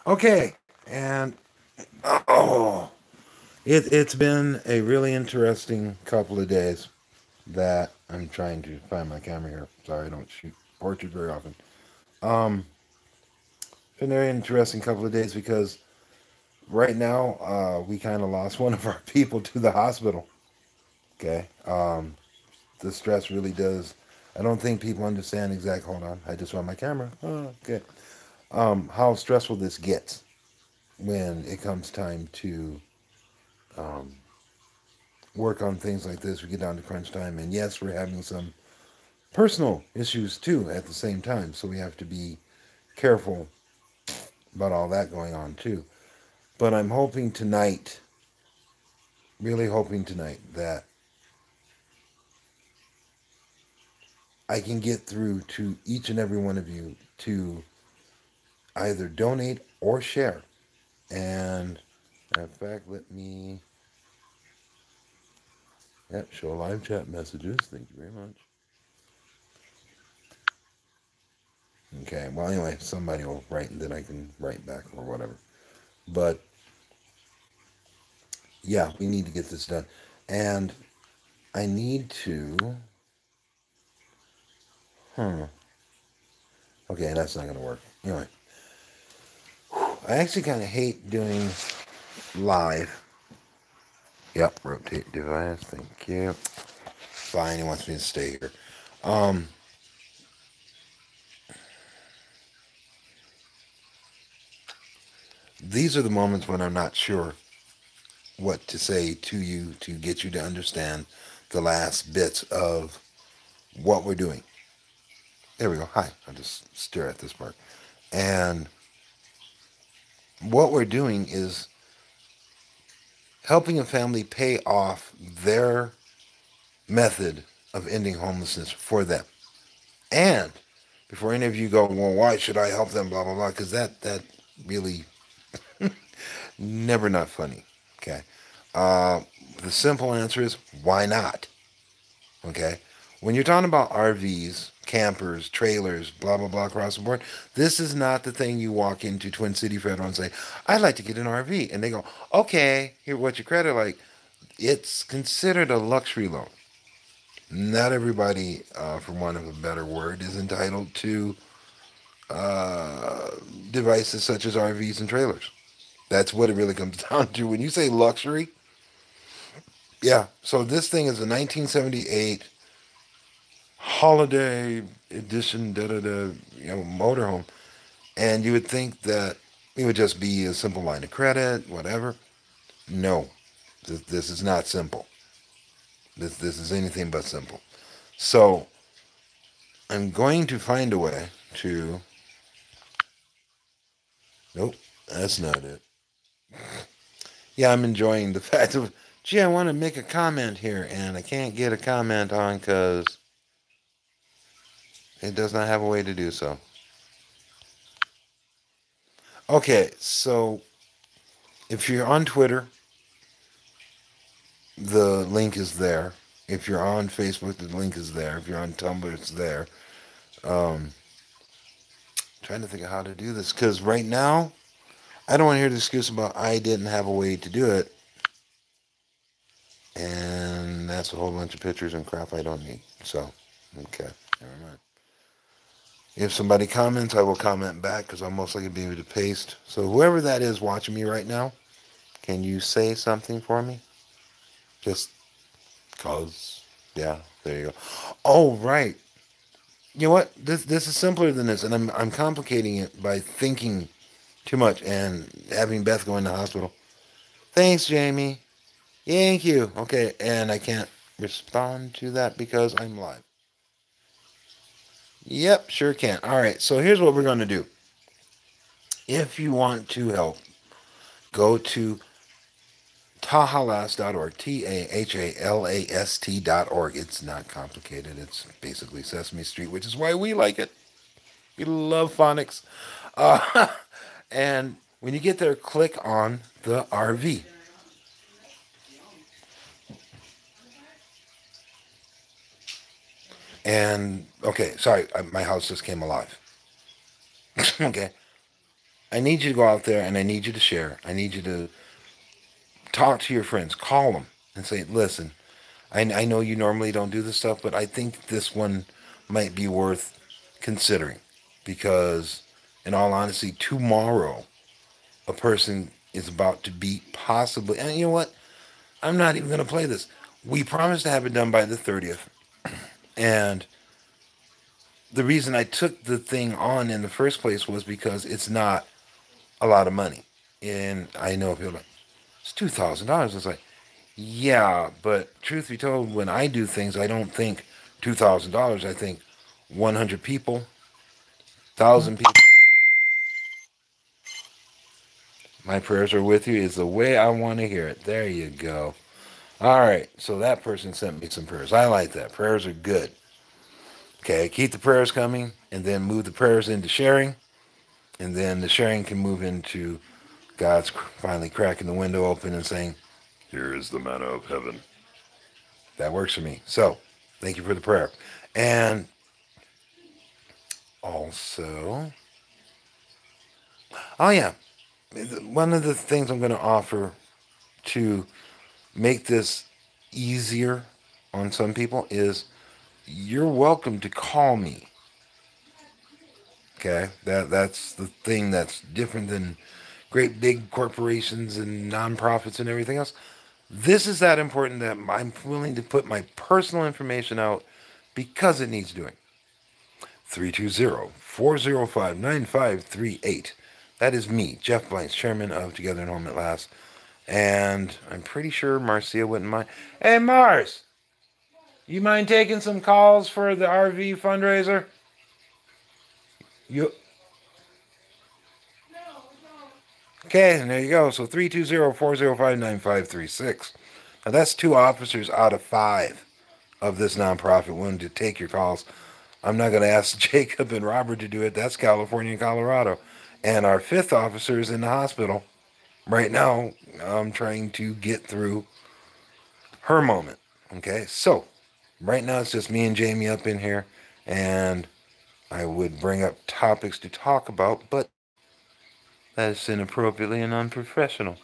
Okay, and oh, it's been a really interesting couple of days that I'm trying to find my camera here. Sorry, I don't shoot portraits very often. Um, been a very interesting couple of days because right now we kind of lost one of our people to the hospital. Okay, the stress really does. I don't think people understand exactly. Hold on, I just want my camera. Oh, okay, how stressful this gets when it comes time to um, work on things like this. We get down to crunch time, and yes, we're having some personal issues too at the same time. So we have to be careful about all that going on too. But I'm hoping tonight, really hoping tonight, that I can get through to each and every one of you to either donate or share. And in fact, let me, yep, show live chat messages. Thank you very much. Okay, well, anyway, somebody will write and then I can write back or whatever. But yeah, we need to get this done. And I need to, hmm, okay, that's not going to work. Anyway, I actually kind of hate doing live. Yep, rotate device, thank you. Fine, he wants me to stay here. Um, these are the moments when I'm not sure what to say to you to get you to understand the last bits of what we're doing. There we go. Hi. I'll just stare at this part. And what we're doing is helping a family pay off their method of ending homelessness for them. And before any of you go, well, why should I help them? Blah blah blah. Because that really never not funny. Okay. Uh, the simple answer is why not? Okay. When you're talking about RVs, campers, trailers, blah blah blah across the board, this is not the thing you walk into Twin City Federal and say, "I'd like to get an RV," and they go, "Okay, here, what's your credit like?" It's considered a luxury loan. Not everybody, for want of a better word, is entitled to uh, devices such as RVs and trailers. That's what it really comes down to. When you say luxury, yeah. So this thing is a 1978 holiday edition, da da da, motorhome, and you would think that it would just be a simple line of credit, whatever. No, this is not simple. This is anything but simple. So I'm going to find a way to. Nope, that's not it. Yeah, I'm enjoying the fact of. Gee, I want to make a comment here, and I can't get a comment on because it does not have a way to do so. Okay, so if you're on Twitter, the link is there. If you're on Facebook, the link is there. If you're on Tumblr, it's there. Um, trying to think of how to do this because right now I don't want to hear the excuse about I didn't have a way to do it, and that's a whole bunch of pictures and crap I don't need. So, okay, never mind. If somebody comments, I will comment back because I'll most likely be able to paste. So whoever that is watching me right now, can you say something for me? Just cause, yeah, there you go. Oh, right. You know what? This is simpler than this, and I'm complicating it by thinking too much and having Beth go in the hospital. Thanks, Jamie. Thank you. Okay, and I can't respond to that because I'm live. Yep, sure can. All right, so here's what we're going to do. If you want to help, go to tahalas.org, TAHALAST.org. It's not complicated. It's basically Sesame Street, which is why we like it. We love phonics. Uh, and when you get there, click on the RV. And okay, sorry, my house just came alive. Okay, I need you to go out there and I need you to share. I need you to talk to your friends, call them and say, listen, I know you normally don't do this stuff, but I think this one might be worth considering because, in all honesty, tomorrow a person is about to be possibly, and you know what? I'm not even going to play this. We promised to have it done by the 30th. And the reason I took the thing on in the first place was because it's not a lot of money. And I know people are like, it's $2,000. It's like, yeah, but truth be told, when I do things, I don't think $2,000. I think 100 people, 1,000 people. My prayers are with you is the way I want to hear it. There you go. All right, so that person sent me some prayers. I like that. Prayers are good. Okay, keep the prayers coming and then move the prayers into sharing. And then the sharing can move into God's finally cracking the window open and saying, here is the manna of heaven. That works for me. So, thank you for the prayer. And also, oh yeah, one of the things I'm going to offer to make this easier on some people is you're welcome to call me. Okay, that's the thing that's different than great big corporations and nonprofits and everything else. This is that important that I'm willing to put my personal information out because it needs doing. 320-405-9538. That is me, Jeff Blanks, chairman of Together and Home at Last. And I'm pretty sure Marcia wouldn't mind. Hey, Mars, you mind taking some calls for the RV fundraiser? You okay? And there you go. So 320-405-9536. Now that's 2 officers out of 5 of this nonprofit willing to take your calls. I'm not going to ask Jacob and Robert to do it. That's California and Colorado. And our 5th officer is in the hospital right now. I'm trying to get through her moment. Okay, so right now it's just me and Jamie up in here, and I would bring up topics to talk about, but that is inappropriately and unprofessional.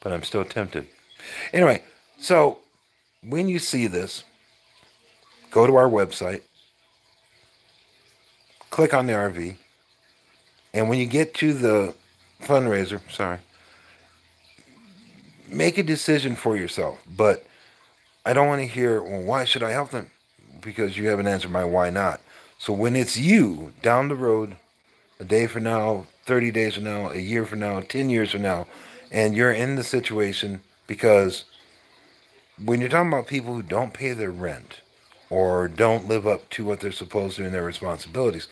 But I'm still tempted. Anyway, so when you see this, go to our website, click on the RV, and when you get to the fundraiser, make a decision for yourself. But I don't want to hear, well, why should I help them? Because you haven't answered my why not. So when it's you down the road, a day from now, 30 days from now, a year from now, 10 years from now, and you're in the situation, because when you're talking about people who don't pay their rent or don't live up to what they're supposed to in their responsibilities,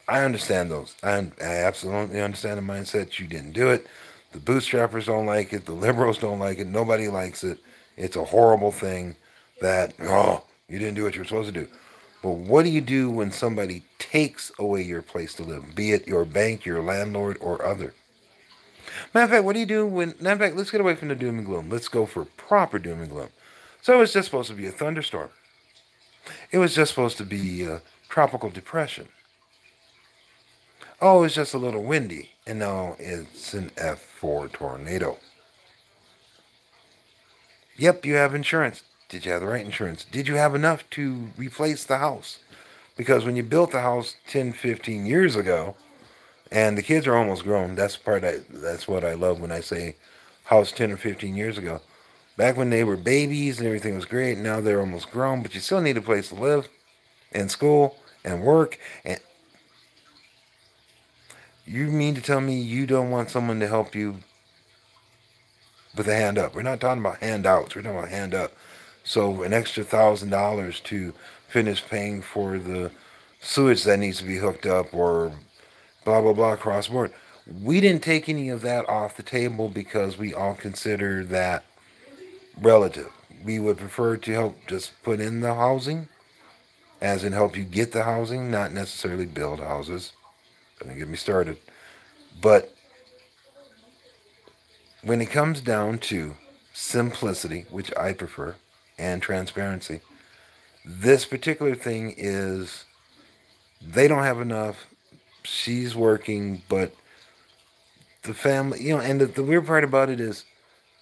I understand those. I absolutely understand the mindset. You didn't do it. The bootstrappers don't like it. The liberals don't like it. Nobody likes it. It's a horrible thing that, oh, you didn't do what you're supposed to do. But what do you do when somebody takes away your place to live, be it your bank, your landlord, or other? Matter of fact, what do you do when, matter of fact, let's get away from the doom and gloom. Let's go for proper doom and gloom. So it's just supposed to be a thunderstorm. It was just supposed to be a tropical depression. Oh, it's just a little windy. And now it's an F4 tornado. Yep, you have insurance. Did you have the right insurance? Did you have enough to replace the house? Because when you built the house 10, 15 years ago, and the kids are almost grown, that's what I love when I say house 10 or 15 years ago. Back when they were babies and everything was great, now they're almost grown, but you still need a place to live, and school, and work, and you mean to tell me you don't want someone to help you with a hand up? We're not talking about handouts. We're talking about hand up. So an extra $1,000 to finish paying for the sewage that needs to be hooked up, or blah, blah, blah, across board. We didn't take any of that off the table because we all consider that relative. We would prefer to help just put in the housing, as in help you get the housing, not necessarily build houses. Don't get me started. But when it comes down to simplicity, which I prefer, and transparency, this particular thing is they don't have enough. she's working, but the family, and the weird part about it is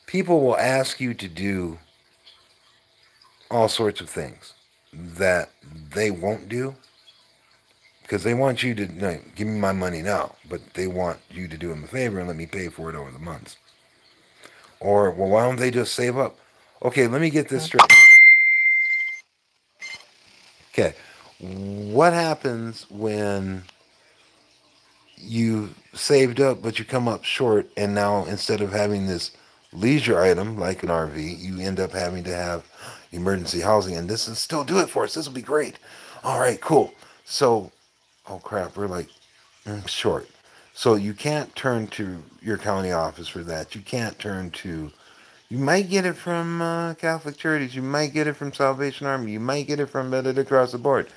people will ask you to do all sorts of things that they won't do because they want you to give me my money now, but they want you to do them a favor and let me pay for it over the months. Or, well, why don't they just save up? Okay, let me get this straight. Okay, what happens when you saved up but you come up short, and now instead of having this leisure item like an RV, you end up having to have emergency housing, and this will still do it for us. This will be great. All right, cool. So, oh crap, we're like short. So you can't turn to your county office for that. You can't turn to. You might get it from Catholic Charities. You might get it from Salvation Army. You might get it from across the board.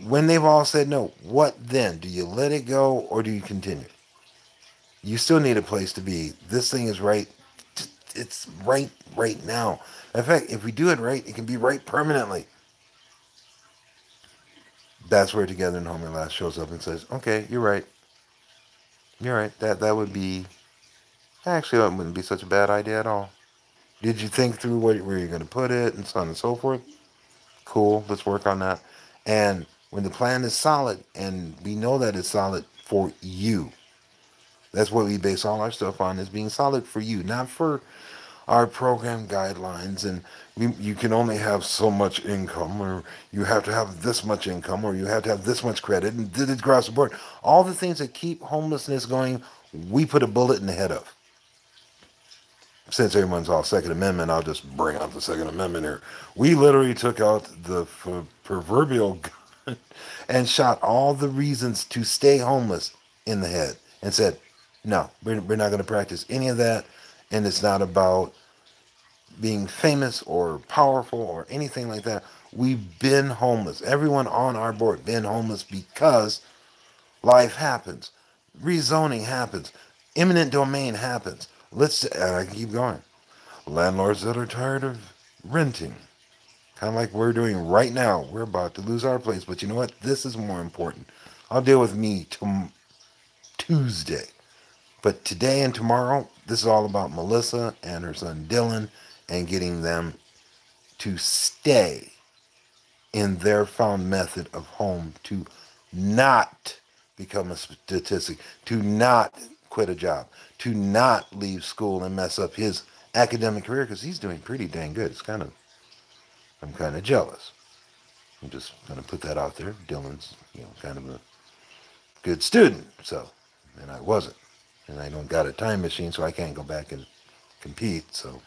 When they've all said no, what then? Do you let it go or do you continue? You still need a place to be. This thing is right. It's right now. In fact, if we do it right, it can be right permanently. That's where Together in Home at Last shows up and says, okay, you're right. You're right. That would be, actually, that wouldn't be such a bad idea at all. Did you think through where you're going to put it and so on and so forth? Cool, let's work on that. And when the plan is solid, and we know that it's solid for you, that's what we base all our stuff on, is being solid for you, not for our program guidelines. And you can only have so much income, or you have to have this much income, or you have to have this much credit, and did it across the board. All the things that keep homelessness going, we put a bullet in the head of. Since everyone's all Second Amendment, I'll just bring out the Second Amendment here. We literally took out the proverbial gun and shot all the reasons to stay homeless in the head and said, no, we're not going to practice any of that. And it's not about being famous or powerful or anything like that. We've been homeless. Everyone on our board been homeless because life happens. Rezoning happens. Eminent domain happens. I can keep going. Landlords that are tired of renting. Kind of like we're doing right now. We're about to lose our place. But you know what? This is more important. I'll deal with me Tuesday. But today and tomorrow, this is all about Melissa and her son Dylan and getting them to stay in their found method of home, to not become a statistic, to not quit a job, to not leave school and mess up his academic career, because he's doing pretty dang good. I'm kind of jealous. I'm just going to put that out there. Dylan's, kind of a good student, and I wasn't. And I don't got a time machine, so I can't go back and compete, so.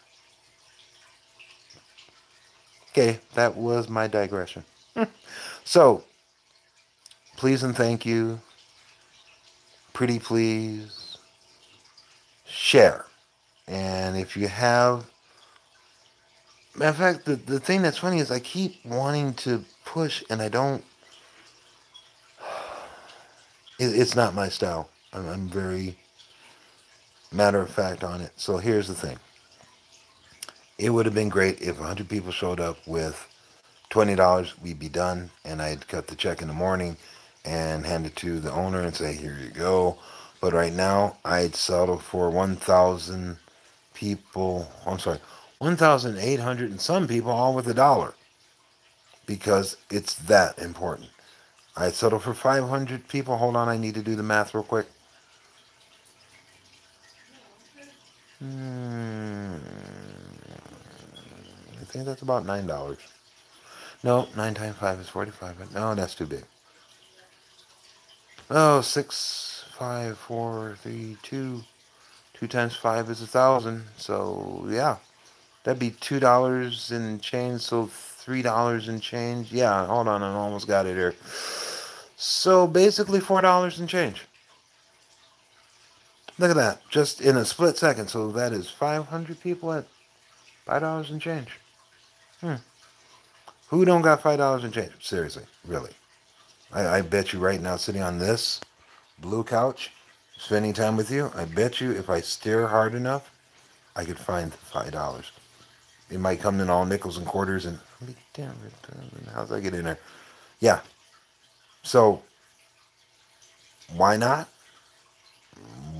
Okay, that was my digression. So, please and thank you. Pretty please. Share. And if you have... Matter of fact, the thing that's funny is I keep wanting to push, and I don't... It's not my style. I'm very matter of fact on it. So here's the thing. It would have been great if 100 people showed up with $20. We'd be done, and I'd cut the check in the morning and hand it to the owner and say, here you go. But right now, I'd settle for 1,000 people. I'm sorry, 1,800 and some people, all with $1, because it's that important. I'd settle for 500 people. Hold on, I need to do the math real quick. I think that's about $9. No, 9 times 5 is 45. But no, that's too big. Oh, 6, 5, 4, 3, 2. 2 times 5 is 1,000. So, yeah. That'd be $2 and change. So, $3 and change. Yeah, hold on. I almost got it here. So, basically $4 and change. Look at that. Just in a split second. So, that is 500 people at $5 and change. Who don't got $5 and change? Seriously. Really. I bet you right now, sitting on this blue couch, spending time with you, I bet you if I stare hard enough, I could find $5. It might come in all nickels and quarters, and damn it, how's I get in there? Yeah. So Why not?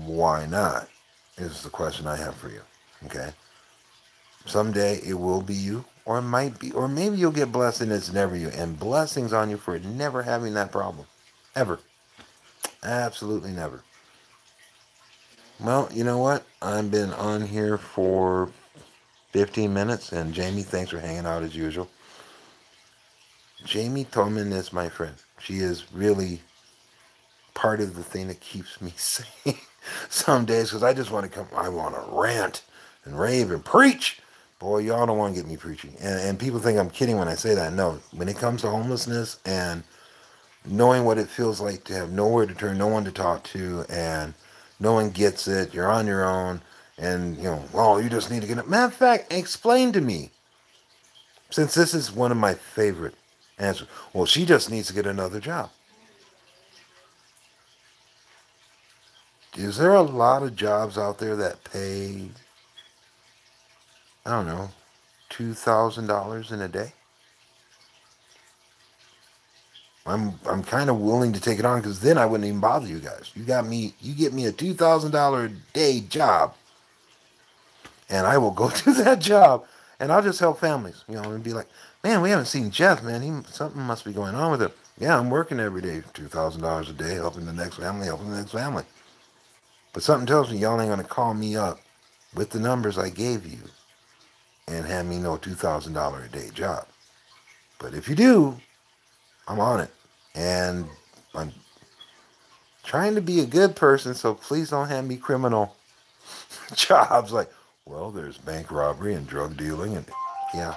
Why not? Is the question I have for you. Okay. Someday it will be you, or it might be, or maybe you'll get blessed and it's never you. And blessings on you for never having that problem. Ever. Absolutely never. Well, you know what? I've been on here for 15 minutes, and Jamie, thanks for hanging out as usual. Jamie Tolman is my friend. She is really part of the thing that keeps me sane some days, because I just want to come, I want to rant and rave and preach. Boy, y'all don't want to get me preaching. And people think I'm kidding when I say that. No, when it comes to homelessness and knowing what it feels like to have nowhere to turn, no one to talk to, and no one gets it, you're on your own, and, you know, well, you just need to get it. Matter of fact, explain to me, since this is one of my favorite answers. Well, she just needs to get another job. Is there a lot of jobs out there that pay, I don't know, $2,000 in a day? I'm kind of willing to take it on, because then I wouldn't even bother you guys. You get me a $2,000 a day job, and I will go to that job, and I'll just help families, you know, and be like, man, we haven't seen Jeff, man. Something must be going on with him. Yeah, I'm working every day, $2,000 a day, helping the next family, helping the next family. But something tells me y'all ain't gonna call me up with the numbers I gave you and hand me no $2,000 a day job. But if you do, I'm on it. And I'm trying to be a good person, so please don't hand me criminal jobs like, well, there's bank robbery and drug dealing, and yeah,